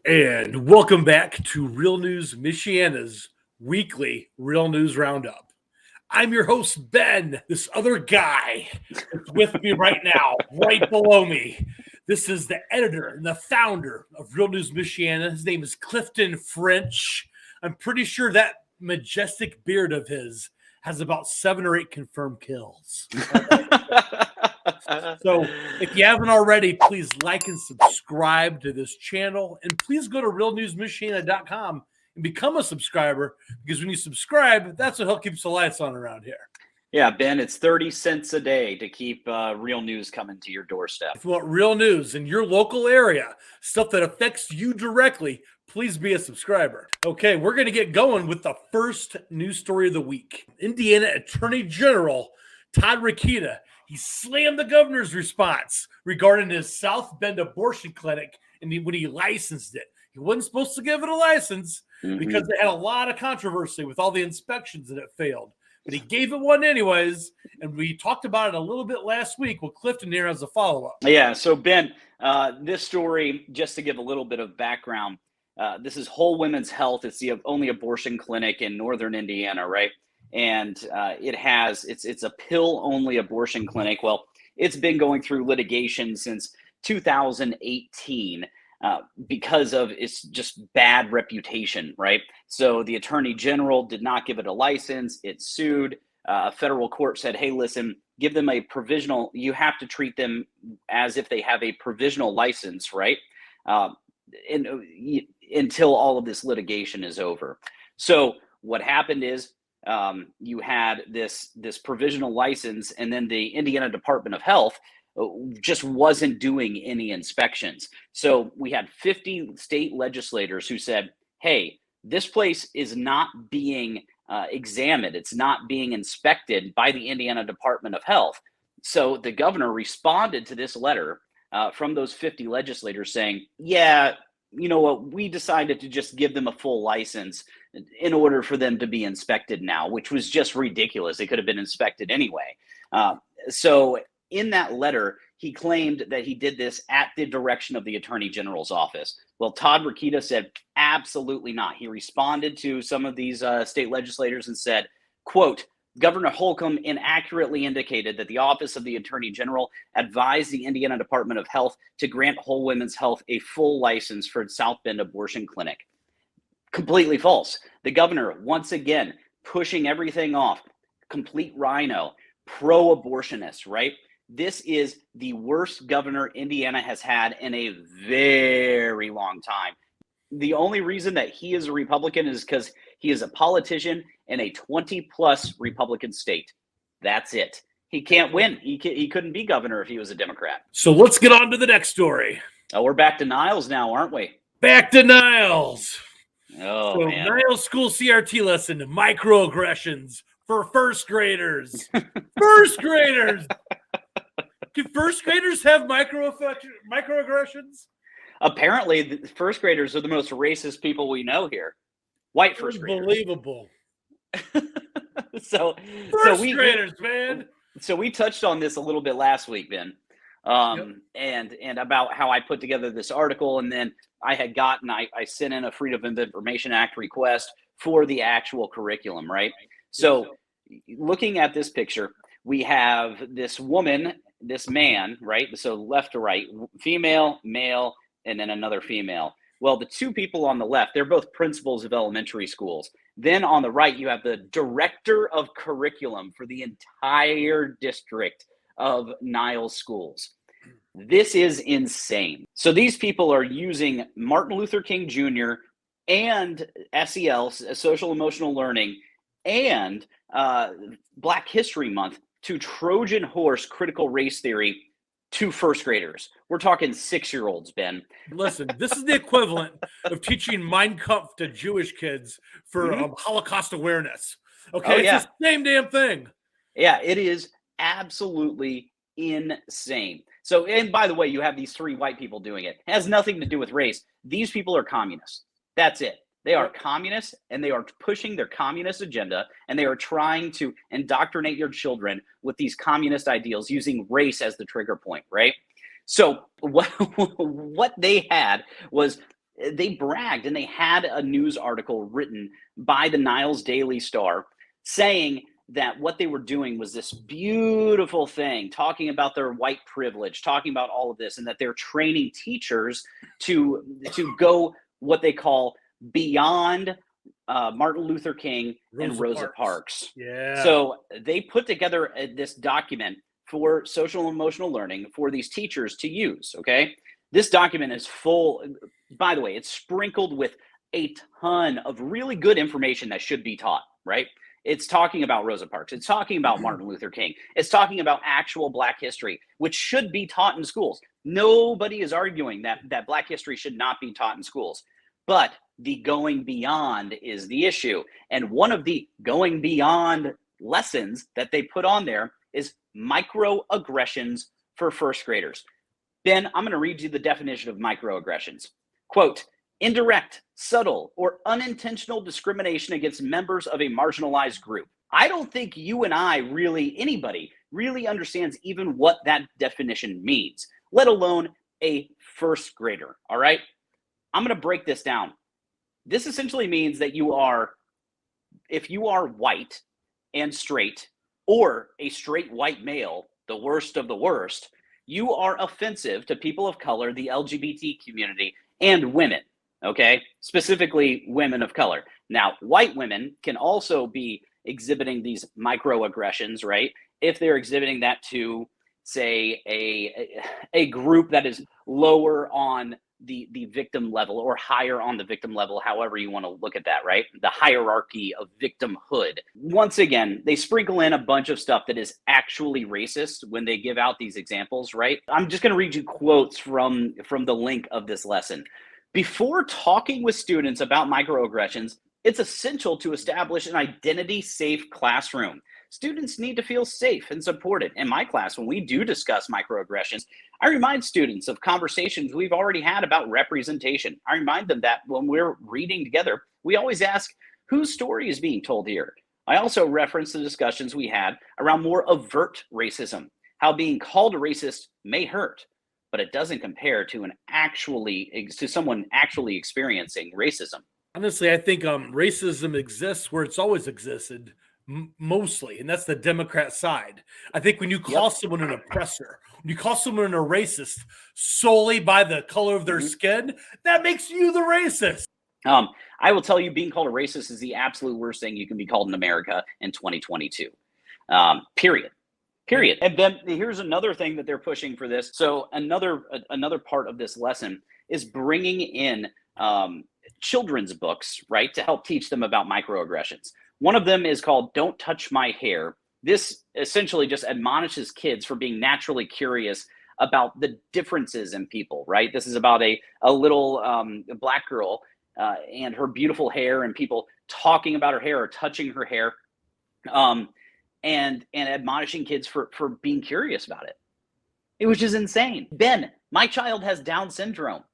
And welcome back to Real News Michiana's weekly Real News Roundup. I'm your host, Ben. This other guy is with me right now, right below me. This is the editor and the founder of Real News Michiana. His name is Clifton French. I'm pretty sure that majestic beard of his has about 7 or 8 confirmed kills. So if you haven't already, please like and subscribe to this channel. And please go to realnewsmichiana.com and become a subscriber, because when you subscribe, that's what helps keep the lights on around here. Yeah, Ben, it's 30 cents a day to keep real news coming to your doorstep. If you want real news in your local area, stuff that affects you directly, please be a subscriber. Okay, we're going to get going with the first news story of the week. Indiana Attorney General Todd Rokita, he slammed the governor's response regarding his South Bend abortion clinic when he licensed it. He wasn't supposed to give it a license because they had a lot of controversy with all the inspections that it failed. But he gave it one anyways, and we talked about it a little bit last week. Well, Clifton here has a follow-up. Yeah, so Ben, this story, just to give a little bit of background, this is Whole Women's Health. It's the only abortion clinic in northern Indiana, right? And it's a pill-only abortion clinic. Well, it's been going through litigation since 2018 because of its just bad reputation, right? So the Attorney General did not give it a license. It sued. A federal court said, hey, listen, give them a provisional. You have to treat them as if they have a provisional license, right? Until all of this litigation is over. So what happened is, you had this provisional license, and then the Indiana Department of Health just wasn't doing any inspections. So we had 50 state legislators who said, hey, this place is not being examined. It's not being inspected by the Indiana Department of Health. So the governor responded to this letter from those 50 legislators saying, yeah, you know what, we decided to just give them a full license in order for them to be inspected now, which was just ridiculous. They could have been inspected anyway. So in that letter, he claimed that he did this at the direction of the Attorney General's office. Well, Todd Rokita said, absolutely not. He responded to some of these state legislators and said, quote, Governor Holcomb inaccurately indicated that the Office of the Attorney General advised the Indiana Department of Health to grant Whole Women's Health a full license for its South Bend abortion clinic. Completely false. The governor, once again, pushing everything off, complete rhino, pro-abortionist, right? This is the worst governor Indiana has had in a very long time. The only reason that he is a Republican is because he is a politician in a 20-plus Republican state. That's it. He can't win. He couldn't be governor if he was a Democrat. So let's get on to the next story. Oh, we're back to Niles now, aren't we? Back to Niles. Oh, so man. Niles School CRT lesson, microaggressions for first graders. First graders. Do first graders have microaggressions? Apparently, the first graders are the most racist people we know here. White first graders. Unbelievable. So graders, man. So we touched on this a little bit last week, Ben, and about how I put together this article, and then I sent in a Freedom of Information Act request for the actual curriculum, right? So looking at this picture, we have this woman, this man, right? So left to right, female, male, and then another female. Well, the two people on the left, they're both principals of elementary schools. Then on the right, you have the director of curriculum for the entire district of Niles schools. This is insane. So these people are using Martin Luther King Jr. and SEL, Social Emotional Learning, and Black History Month to Trojan horse critical race theory to first graders. We're talking 6-year-olds, Ben. Listen, this is the equivalent of teaching Mein Kampf to Jewish kids for Holocaust awareness. Okay, it's the same damn thing. Yeah, it is absolutely insane. So, and by the way, you have these 3 white people doing it. It has nothing to do with race. These people are communists. That's it. They are communists, and they are pushing their communist agenda, and they are trying to indoctrinate your children with these communist ideals using race as the trigger point, right? So what they had was they bragged, and they had a news article written by the Niles Daily Star saying that what they were doing was this beautiful thing, talking about their white privilege, talking about all of this, and that they're training teachers to go what they call beyond Martin Luther King and Rosa Parks. Yeah. So they put together this document for social and emotional learning for these teachers to use. Okay. This document is full, by the way, it's sprinkled with a ton of really good information that should be taught, right? It's talking about Rosa Parks. It's talking about Martin Luther King. It's talking about actual Black history, which should be taught in schools. Nobody is arguing that Black history should not be taught in schools. But the going beyond is the issue. And one of the going beyond lessons that they put on there is microaggressions for first graders. Ben, I'm going to read you the definition of microaggressions. Quote, indirect, subtle, or unintentional discrimination against members of a marginalized group. I don't think you and I anybody really understands even what that definition means, let alone a first grader, all right? I'm going to break this down. This essentially means that if you are white and straight, or a straight white male, the worst of the worst, you are offensive to people of color, the LGBT community, and women, okay? Specifically women of color. Now, white women can also be exhibiting these microaggressions, right? If they're exhibiting that to, say, a group that is lower on the victim level or higher on the victim level, however you want to look at that, right? The hierarchy of victimhood. Once again, they sprinkle in a bunch of stuff that is actually racist when they give out these examples, right? I'm just going to read you quotes from the link of this lesson. Before talking with students about microaggressions, it's essential to establish an identity-safe classroom. Students need to feel safe and supported. In my class, when we do discuss microaggressions, I remind students of conversations we've already had about representation. I remind them that when we're reading together, we always ask, whose story is being told here? I also reference the discussions we had around more overt racism, how being called a racist may hurt, but it doesn't compare to someone actually experiencing racism. Honestly, I think racism exists where it's always existed, mostly, and that's the Democrat side. I think when you call someone an oppressor, when you call someone a racist solely by the color of their skin, that makes you the racist. I will tell you, being called a racist is the absolute worst thing you can be called in America in 2022. Period. And then here's another thing that they're pushing for this. So another part of this lesson is bringing in children's books, right, to help teach them about microaggressions. One of them is called Don't Touch My Hair. This essentially just admonishes kids for being naturally curious about the differences in people, right? This is about a little Black girl and her beautiful hair, and people talking about her hair or touching her hair, and admonishing kids for being curious about it. It was just insane. Ben, my child has Down syndrome.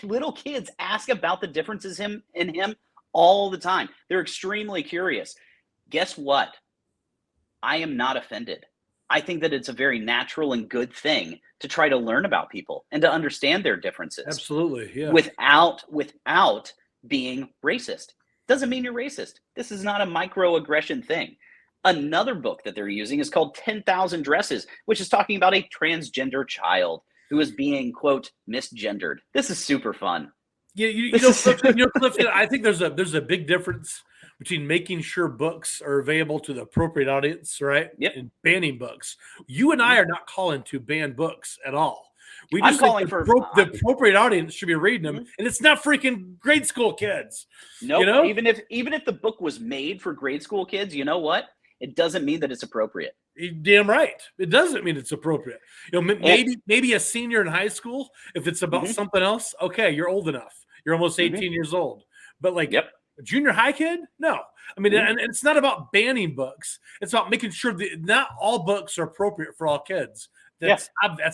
Little kids ask about the differences in him all the time. They're extremely curious. Guess what? I am not offended. I think that it's a very natural and good thing to try to learn about people and to understand their differences. Absolutely, yeah. Without being racist. Doesn't mean you're racist. This is not a microaggression thing. Another book that they're using is called 10,000 Dresses, which is talking about a transgender child who is being, quote, misgendered. This is super fun. Yeah, Clifton, I think there's a big difference between making sure books are available to the appropriate audience, right? Yep. And banning books. You and I are not calling to ban books at all. We just calling think the appropriate audience should be reading them, and it's not freaking grade school kids. No, you know? even if the book was made for grade school kids, you know what? It doesn't mean that it's appropriate. You're damn right. It doesn't mean it's appropriate. Maybe a senior in high school, if it's about something else, okay, you're old enough. You're almost 18 years old. But a junior high kid? No. I mean, and it's not about banning books. It's about making sure that not all books are appropriate for all kids. That's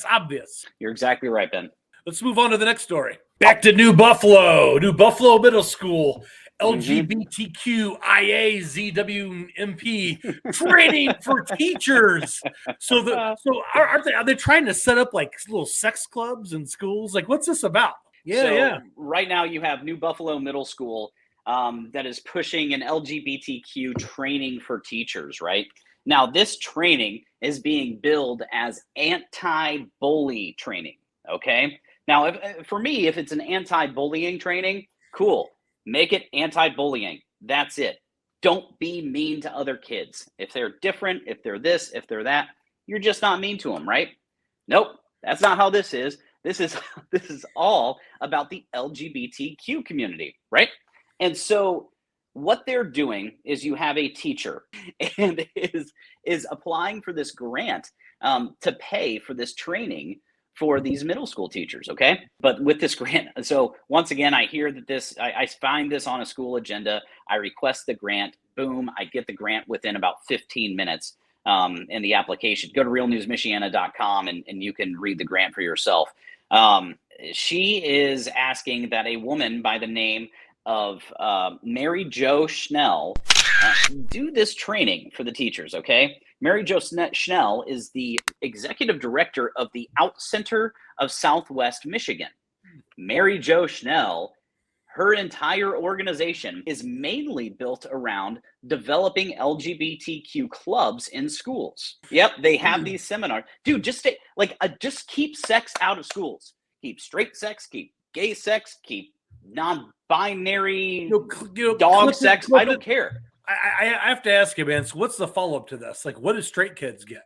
obvious. You're exactly right, Ben. Let's move on to the next story. Back to New Buffalo Middle School. LGBTQIAZWMP training for teachers. So are they trying to set up like little sex clubs in schools? Like, what's this about? Yeah. Right now you have New Buffalo Middle School that is pushing an LGBTQ training for teachers, right? Now, this training is being billed as anti-bully training, okay? Now, for me, if it's an anti-bullying training, cool. Make it anti-bullying. That's it. Don't be mean to other kids. If they're different, if they're this, if they're that, you're just not mean to them, right? Nope, that's not how this is. This is all about the LGBTQ community, right? And so what they're doing is you have a teacher and is applying for this grant to pay for this training for these middle school teachers, okay? But with this grant, so once again, I hear that I find this on a school agenda, I request the grant, boom, I get the grant within about 15 minutes in the application. Go to realnewsmichiana.com and you can read the grant for yourself. She is asking that a woman by the name of Mary Jo Schnell do this training for the teachers, okay? Mary Jo Schnell is the executive director of the Out Center of Southwest Michigan. Mary Jo Schnell, her entire organization is mainly built around developing LGBTQ clubs in schools. Yep, they have these seminars. Dude, just keep sex out of schools. Keep straight sex, keep gay sex, keep non-binary dog sex. I don't care. I have to ask you, man. So what's the follow-up to this? Like, what do straight kids get?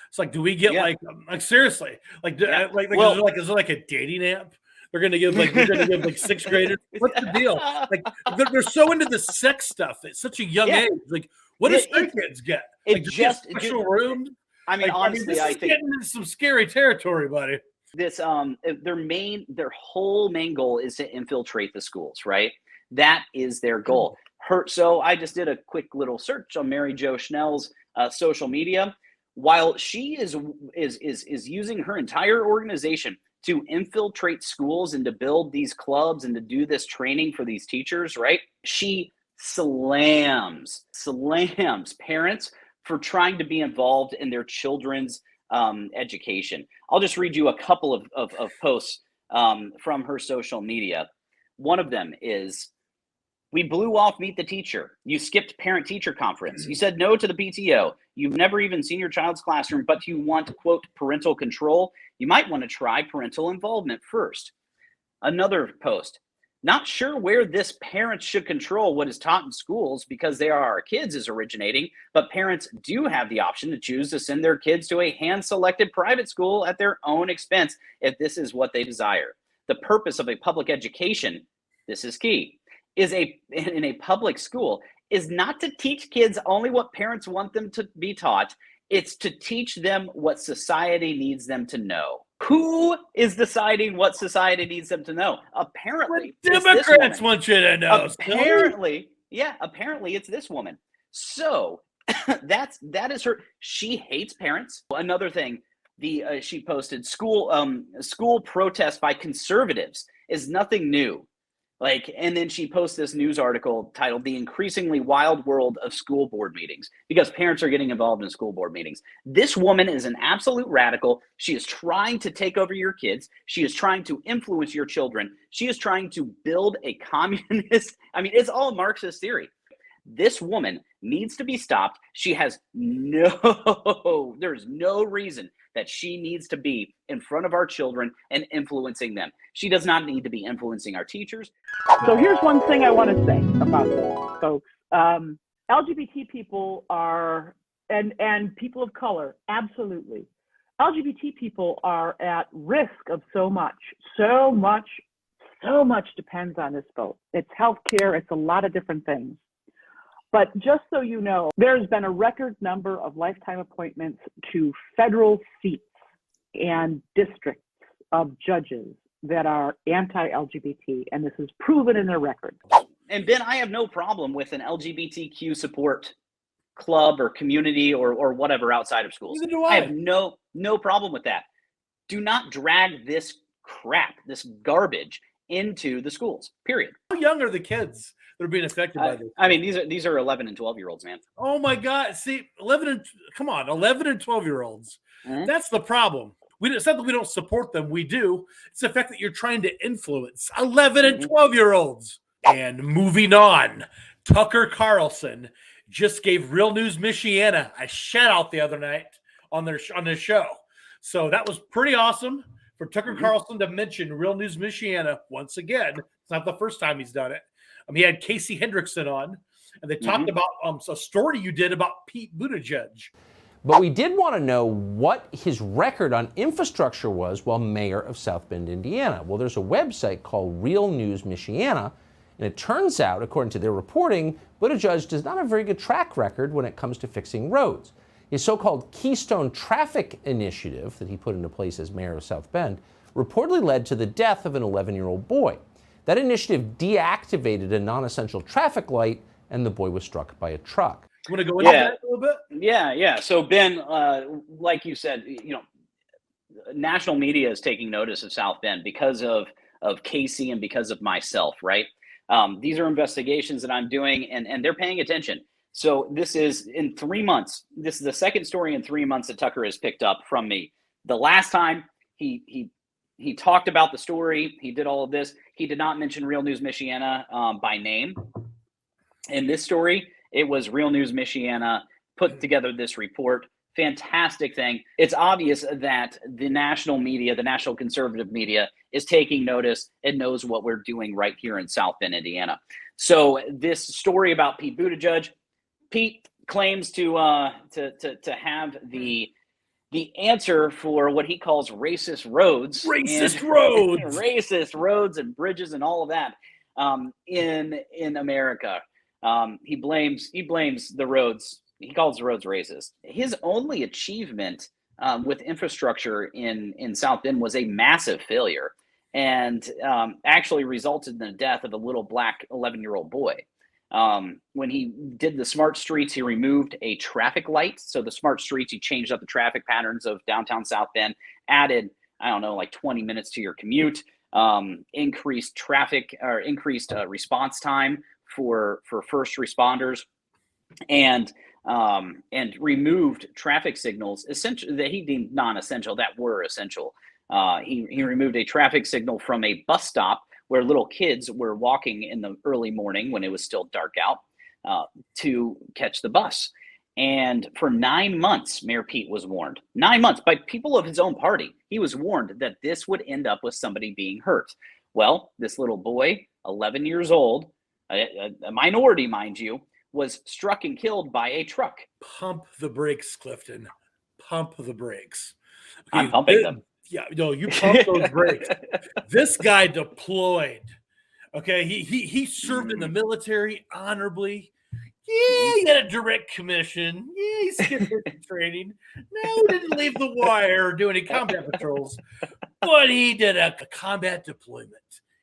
It's like, do we get like seriously? Like, is there like a dating app? They're gonna give like sixth graders. What's the deal? Like, they're so into the sex stuff at such a young age. Like, what do straight kids get? Like, just special rooms. I mean, honestly, I think getting into some scary territory, buddy. This their whole main goal is to infiltrate the schools, right? That is their goal. So I just did a quick little search on Mary Jo Schnell's social media. While she is using her entire organization to infiltrate schools and to build these clubs and to do this training for these teachers, right? She slams parents for trying to be involved in their children's education. I'll just read you a couple of posts from her social media. One of them is, "We blew off Meet the Teacher. You skipped parent-teacher conference. You said no to the PTO. You've never even seen your child's classroom, but you want, quote, parental control. You might want to try parental involvement first." Another post, "Not sure where this parents should control what is taught in schools because they are our kids is originating, but parents do have the option to choose to send their kids to a hand-selected private school at their own expense if this is what they desire. The purpose of a public education," this is key, in a public school is not to teach kids only what parents want them to be taught. It's to teach them what society needs them to know. Who is deciding what society needs them to know? Apparently, Democrats want you to know. Apparently it's this woman. So that is her. She hates parents. Another thing, she posted school protest by conservatives is nothing new. And then she posts this news article titled "The Increasingly Wild World of School Board Meetings," because parents are getting involved in school board meetings. This woman is an absolute radical. She is trying to take over your kids. She is trying to influence your children. She is trying to build a communist. I mean, it's all Marxist theory. This woman needs to be stopped. There's no reason that she needs to be in front of our children and influencing them. She does not need to be influencing our teachers. So here's one thing I want to say about this, folks. LGBT people are, and people of color, absolutely. LGBT people are at risk of so much depends on this vote. It's healthcare, it's a lot of different things. But just so you know, there's been a record number of lifetime appointments to federal seats and districts of judges that are anti-LGBT, and this is proven in their record. And Ben, I have no problem with an LGBTQ support club or community or whatever outside of schools. Neither do I. I have no problem with that. Do not drag this crap, this garbage into the schools, period. How young are the kids that are being affected by this. I mean, these are 11 and 12-year-olds, man. Oh my God! See, 11 and 12-year-olds. Mhm. That's the problem. It's not that we don't support them. We do. It's the fact that you're trying to influence 11 and 12-year-olds. And moving on, Tucker Carlson just gave Real News Michiana a shout out the other night on their show. So that was pretty awesome for Tucker Carlson to mention Real News Michiana once again. It's not the first time he's done it. He had Casey Hendrickson on, and they talked about a story you did about Pete Buttigieg. But we did want to know what his record on infrastructure was while mayor of South Bend, Indiana. Well, there's a website called Real News Michiana, and it turns out, according to their reporting, Buttigieg does not have a very good track record when it comes to fixing roads. His so-called Keystone Traffic Initiative that he put into place as mayor of South Bend reportedly led to the death of an 11-year-old boy. That initiative deactivated a non-essential traffic light, and the boy was struck by a truck. You want to go into that a little bit? Yeah. So Ben, like you said, national media is taking notice of South Bend because of Casey and because of myself, right? These are investigations that I'm doing, and they're paying attention. So this is in 3 months. This is the second story in 3 months that Tucker has picked up from me. The last time he talked about the story, he did all of this. He did not mention Real News Michiana by name. In this story, it was Real News Michiana put together this report. Fantastic thing. It's obvious that the national media, the national conservative media, is taking notice and knows what we're doing right here in South Bend, Indiana. So this story about Pete Buttigieg, Pete claims to have the answer for what he calls racist roads, racist roads and bridges and all of that in America. He blames the roads. He calls the roads racist. His only achievement with infrastructure in South Bend was a massive failure, and actually resulted in the death of a little black 11-year-old boy. When he did the smart streets, he removed a traffic light. So the smart streets, he changed up the traffic patterns of downtown South Bend, added, I don't know, like 20 minutes to your commute, increased traffic or increased response time for first responders, and removed traffic signals essential that he deemed non-essential that were essential. He removed a traffic signal from a bus stop where little kids were walking in the early morning when it was still dark out to catch the bus. And for 9 months, Mayor Pete was warned, 9 months by people of his own party. He was warned that this would end up with somebody being hurt. Well, this little boy, 11 years old, a minority, mind you, was struck and killed by a truck. Pump the brakes, Clifton. Pump the brakes. Okay, I'm pumping them. Yeah, no, you pump those brakes. This guy deployed. Okay, he served in the military honorably. Yeah, he had a direct commission. Yeah, he skipped training. No, he didn't leave the wire or do any combat patrols, but he did a combat deployment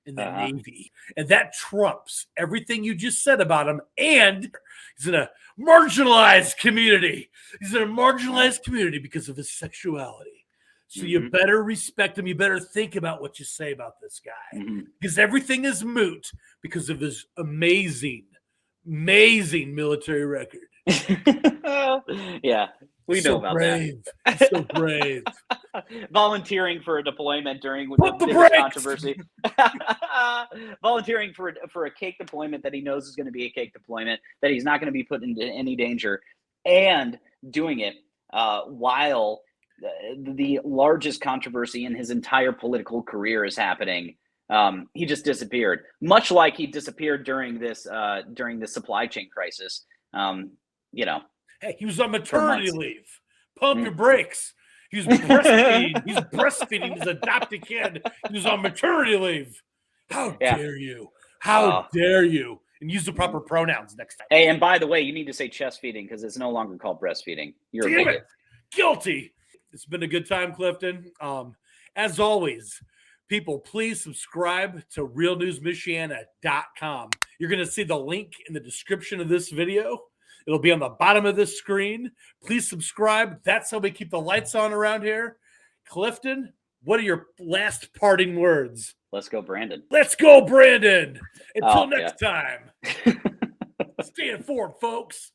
in the Navy, and that trumps everything you just said about him. And he's in a marginalized community. He's in a marginalized community because of his sexuality. So you better respect him. You better think about what you say about this guy, because everything is moot because of his amazing military record. Yeah, we know about that. He's so brave. Volunteering for a deployment during the controversy. Volunteering for a cake deployment that he knows is going to be a cake deployment, that he's not going to be put into any danger, and doing it while the largest controversy in his entire political career is happening. He just disappeared, much like he disappeared during this supply chain crisis. Hey, he was on maternity leave. Pump your brakes. He was breastfeeding. He's breastfeeding his adopted kid. He was on maternity leave. How dare you? How dare you? And use the proper pronouns next time. Hey, and by the way, you need to say chest feeding because it's no longer called breastfeeding. You're a bigot. Guilty. It's been a good time, Clifton. As always, people, please subscribe to realnewsmichiana.com. You're going to see the link in the description of this video. It'll be on the bottom of this screen. Please subscribe. That's how we keep the lights on around here. Clifton, what are your last parting words? Let's go, Brandon. Let's go, Brandon. Until Oh, next time. Stay informed, folks.